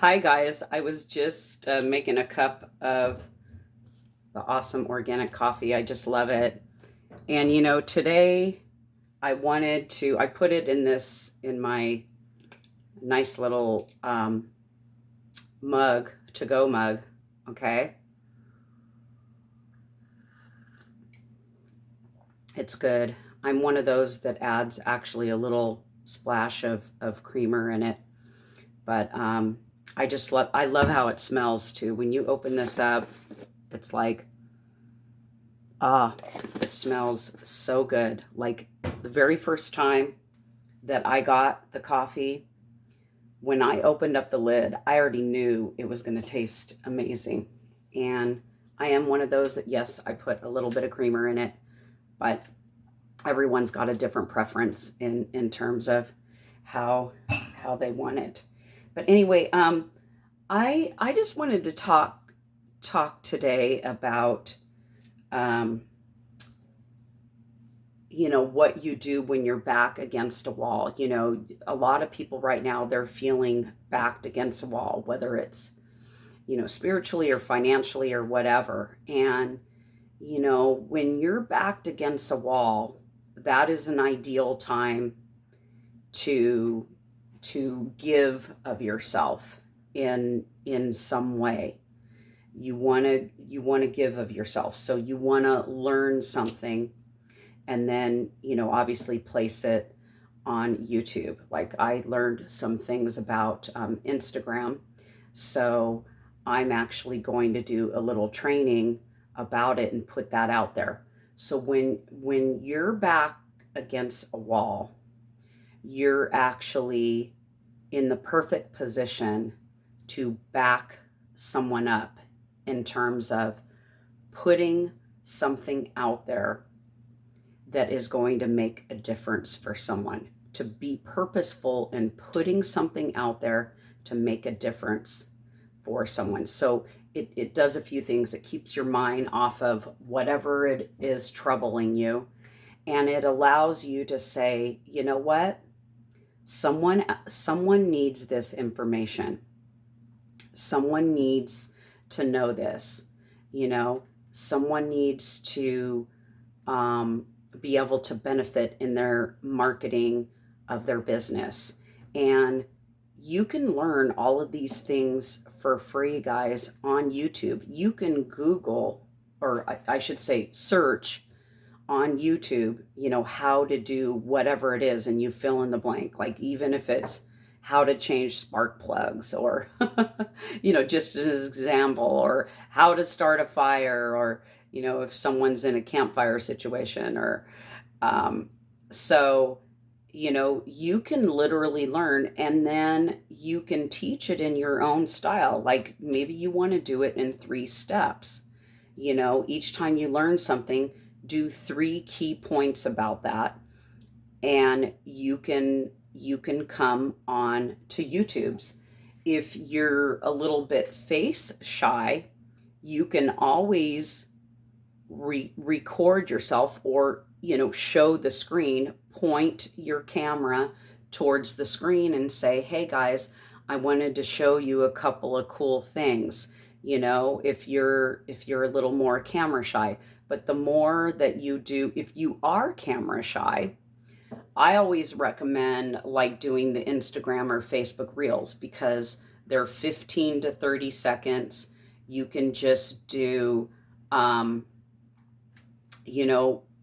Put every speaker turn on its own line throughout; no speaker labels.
Hi guys, I was just making a cup of the awesome organic coffee. I just love it. And today I put it in my nice little mug, to go mug. Okay. It's good. I'm one of those that adds actually a little splash of creamer in it. But I love how it smells too. When you open this up, it's like, ah, it smells so good. Like the very first time that I got the coffee, when I opened up the lid, I already knew it was going to taste amazing. And I am one of those that, yes, I put a little bit of creamer in it, but everyone's got a different preference in terms of how how they want it. But anyway, I just wanted to talk today about um, what you do when you're back against a wall. A lot of people right now, they're feeling backed against a wall, whether it's spiritually or financially or whatever. And when you're backed against a wall, that is an ideal time to give of yourself in some way. You want to give of yourself, so you want to learn something, and then obviously place it on YouTube. Like I learned some things about Instagram, so I'm actually going to do a little training about it and put that out there. So when you're back against a wall, you're actually in the perfect position to back someone up in terms of putting something out there that is going to make a difference for someone, to be purposeful in putting something out there to make a difference for someone. So it does a few things. It keeps your mind off of whatever it is troubling you. And it allows you to say, you know what? Someone needs this information. Someone needs to know this. You know, someone needs to um, be able to benefit in their marketing of their business. And you can learn all of these things for free, guys, on YouTube. You can Google, or I should say, search on YouTube, how to do whatever it is, and you fill in the blank. Like, even if it's how to change spark plugs, or, just as an example, or how to start a fire, or, if someone's in a campfire situation, or, so, you can literally learn, and then you can teach it in your own style. Like maybe you want to do it in 3 steps. Each time you learn something, do 3 key points about that, and you can come on to YouTube's. If you're a little bit face shy, you can always record yourself, or show the screen, point your camera towards the screen and say, hey guys, I wanted to show you a couple of cool things. If you're a little more camera shy. But the more that you do, if you are camera shy, I always recommend like doing the Instagram or Facebook reels, because they're 15 to 30 seconds. You can just do um,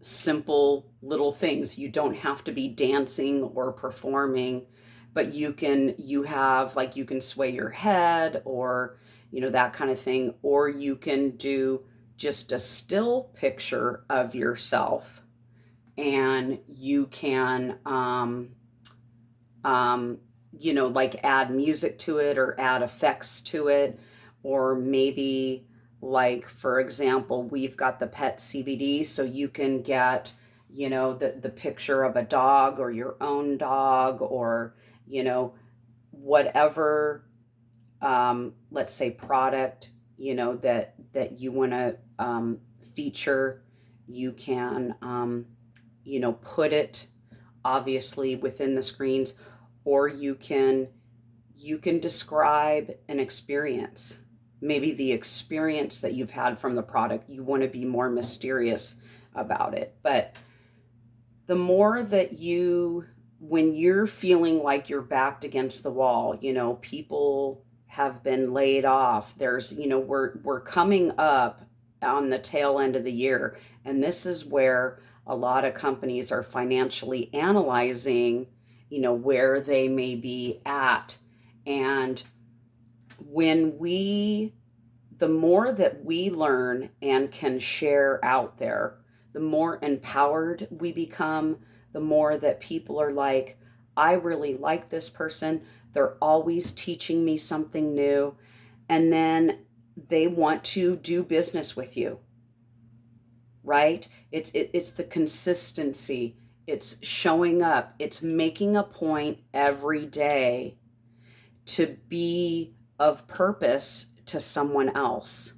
simple little things. You don't have to be dancing or performing, but you can sway your head, or, that kind of thing. Or you can do just a still picture of yourself, and you can, like add music to it or add effects to it. Or maybe, like, for example, we've got the pet CBD, so you can get, the picture of a dog, or your own dog, or, whatever, let's say, product, that you want to feature. You can, put it obviously within the screens, or you can you can describe an experience. Maybe the experience that you've had from the product, you want to be more mysterious about it. But the more that when you're feeling like you're backed against the wall, people have been laid off. We're coming up on the tail end of the year, and this is where a lot of companies are financially analyzing, where they may be at. And the more that we learn and can share out there, the more empowered we become, the more that people are like, I really like this person. They're always teaching me something new. And then they want to do business with you, right? It's the consistency. It's showing up. It's making a point every day to be of purpose to someone else,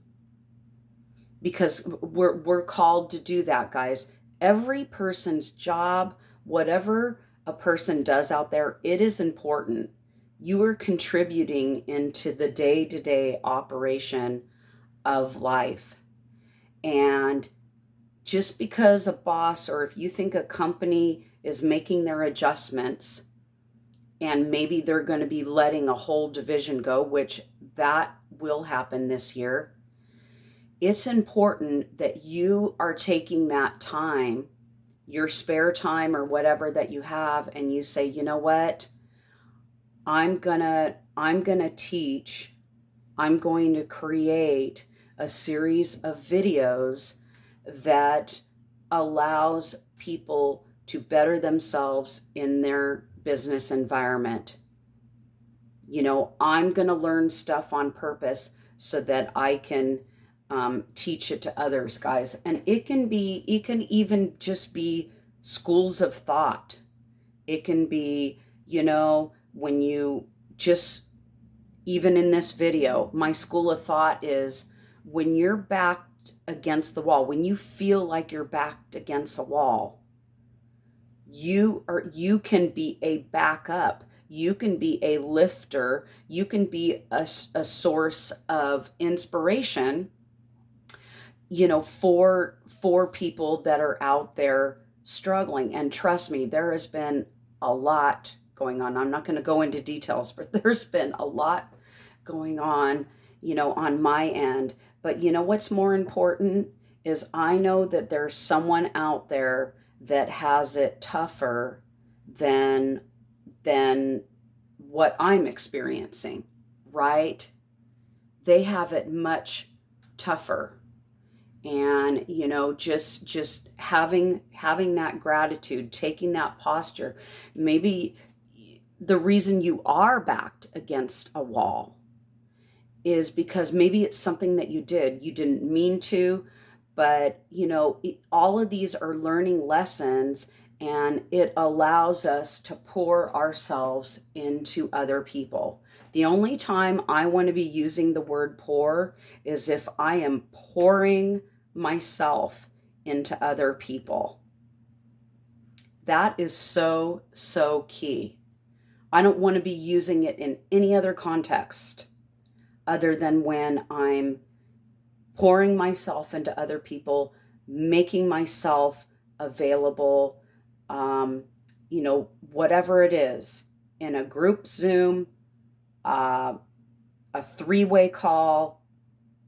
because we're called to do that, guys. Every person's job, whatever a person does out there, it is important. You are contributing into the day-to-day operation of life. And just because a boss, or if you think a company is making their adjustments, and maybe they're going to be letting a whole division go, which that will happen this year, it's important that you are taking that time, your spare time or whatever that you have, and you say, you know what? I'm going to teach, I'm going to create a series of videos that allows people to better themselves in their business environment. I'm going to learn stuff on purpose so that I can teach it to others, guys. And it can even just be schools of thought. It can be, when you just, even in this video, my school of thought is, when you're backed against the wall, when you feel like you're backed against a wall, you can be a backup. You can be a lifter. You can be a source of inspiration, for people that are out there struggling. And trust me, there has been a lot going on. I'm not going to go into details, but there's been a lot going on, on my end. But what's more important is, I know that there's someone out there that has it tougher than what I'm experiencing, right? They have it much tougher. And just having that gratitude, taking that posture. Maybe the reason you are backed against a wall is because maybe it's something that you didn't mean to, but all of these are learning lessons, and it allows us to pour ourselves into other people. The only time I want to be using the word pour is if I am pouring myself into other people. That is so, so key. I don't want to be using it in any other context other than when I'm pouring myself into other people, making myself available, whatever it is, in a group Zoom, a three-way call,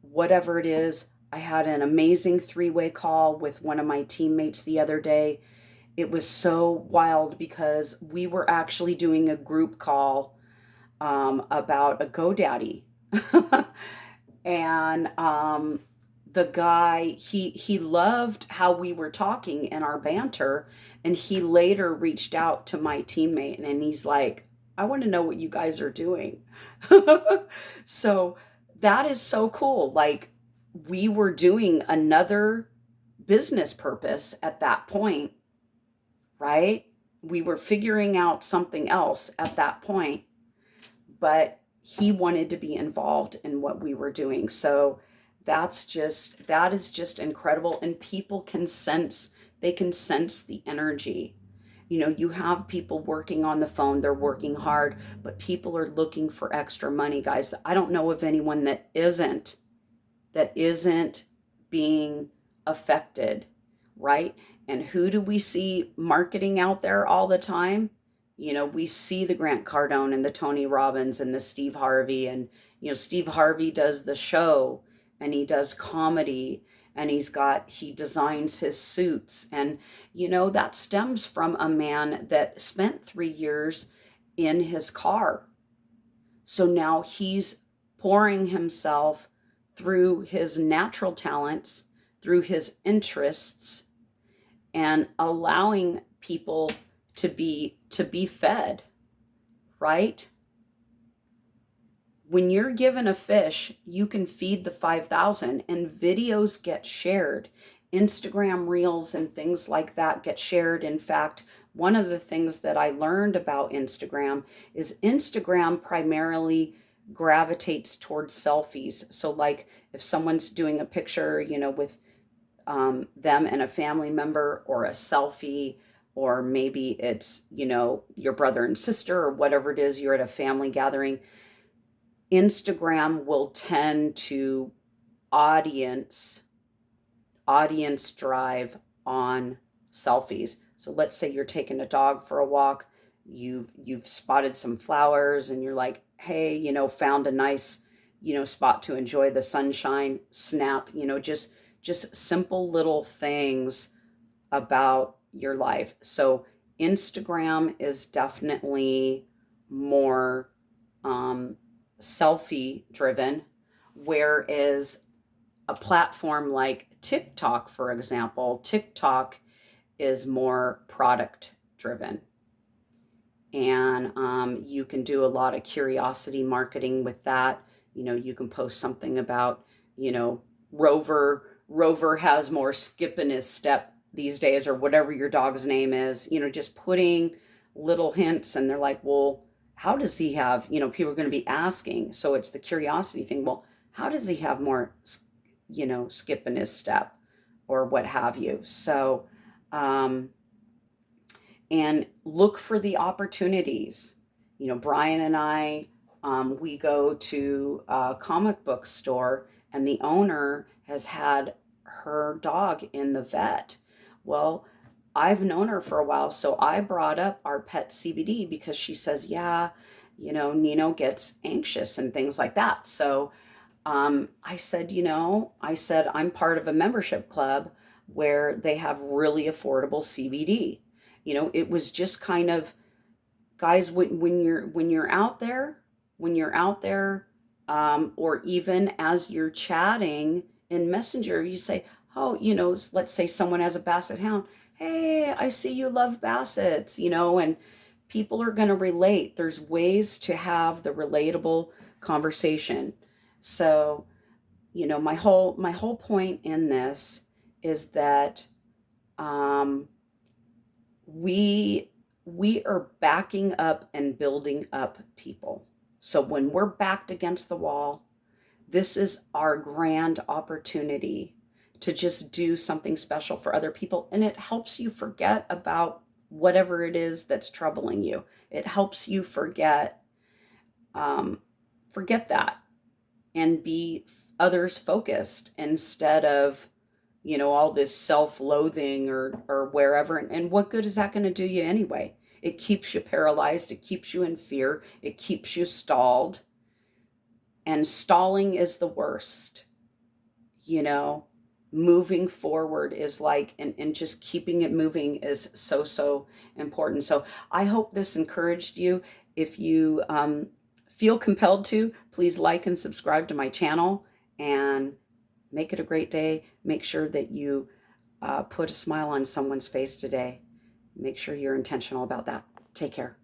whatever it is. I had an amazing three-way call with one of my teammates the other day. It was so wild because we were actually doing a group call about a GoDaddy. And the guy, he loved how we were talking and our banter, and he later reached out to my teammate, and he's like, I want to know what you guys are doing. So that is so cool. Like, we were doing another business purpose at that point, right? We were figuring out something else at that point, but he wanted to be involved in what we were doing. So that is just incredible. And people can sense the energy. You know, you have people working on the phone, they're working hard, but people are looking for extra money, guys. I don't know of anyone that isn't being affected, right? And who do we see marketing out there all the time? You know, we see the Grant Cardone and the Tony Robbins and the Steve Harvey. And, you know, Steve Harvey does the show and he does comedy and he designs his suits. And, you know, that stems from a man that spent 3 years in his car. So now he's pouring himself through his natural talents, through his interests, and allowing people to be fed, right? When you're given a fish, you can feed the 5,000, and videos get shared. Instagram reels and things like that get shared. In fact, one of the things that I learned about Instagram is Instagram primarily gravitates towards selfies. So like if someone's doing a picture, you know, with them and a family member, or a selfie, or maybe it's, you know, your brother and sister, or whatever it is, you're at a family gathering, Instagram will tend to audience drive on selfies. So let's say you're taking a dog for a walk, you've spotted some flowers and you're like, hey, you know, found a nice, you know, spot to enjoy the sunshine, snap, you know, just simple little things about your life. So Instagram is definitely more selfie driven, whereas a platform like TikTok, for example, TikTok is more product driven. And you can do a lot of curiosity marketing with that. You know, you can post something about, you know, Rover has more skip in his step these days, or whatever your dog's name is, you know, just putting little hints. And they're like, well, how does he have, you know, people are going to be asking. So it's the curiosity thing. Well, how does he have more, you know, skip in his step, or what have you? So, um, and look for the opportunities. You know, Brian and I, we go to a comic book store, and the owner has had her dog in the vet. Well, I've known her for a while, so I brought up our pet CBD because she says, yeah, you know, Nino gets anxious and things like that. So I said, you know, I'm part of a membership club where they have really affordable CBD. You know, it was just kind of, guys, when you're out there, or even as you're chatting in Messenger, you say, oh, you know, let's say someone has a basset hound. Hey, I see you love bassets, you know, and people are going to relate. There's ways to have the relatable conversation. So, you know, my whole point in this is that um, we we are backing up and building up people. So when we're backed against the wall, this is our grand opportunity to just do something special for other people, and it helps you forget about whatever it is that's troubling you. It helps you um, forget that, and be others focused instead of, you know, all this self-loathing, or wherever. And what good is that going to do you anyway? It keeps you paralyzed, it keeps you in fear, it keeps you stalled. And stalling is the worst. You know, moving forward is like, and just keeping it moving is so important. So I hope this encouraged you. If you feel compelled to, please like and subscribe to my channel, and make it a great day. Make sure that you put a smile on someone's face today. Make sure you're intentional about that. Take care.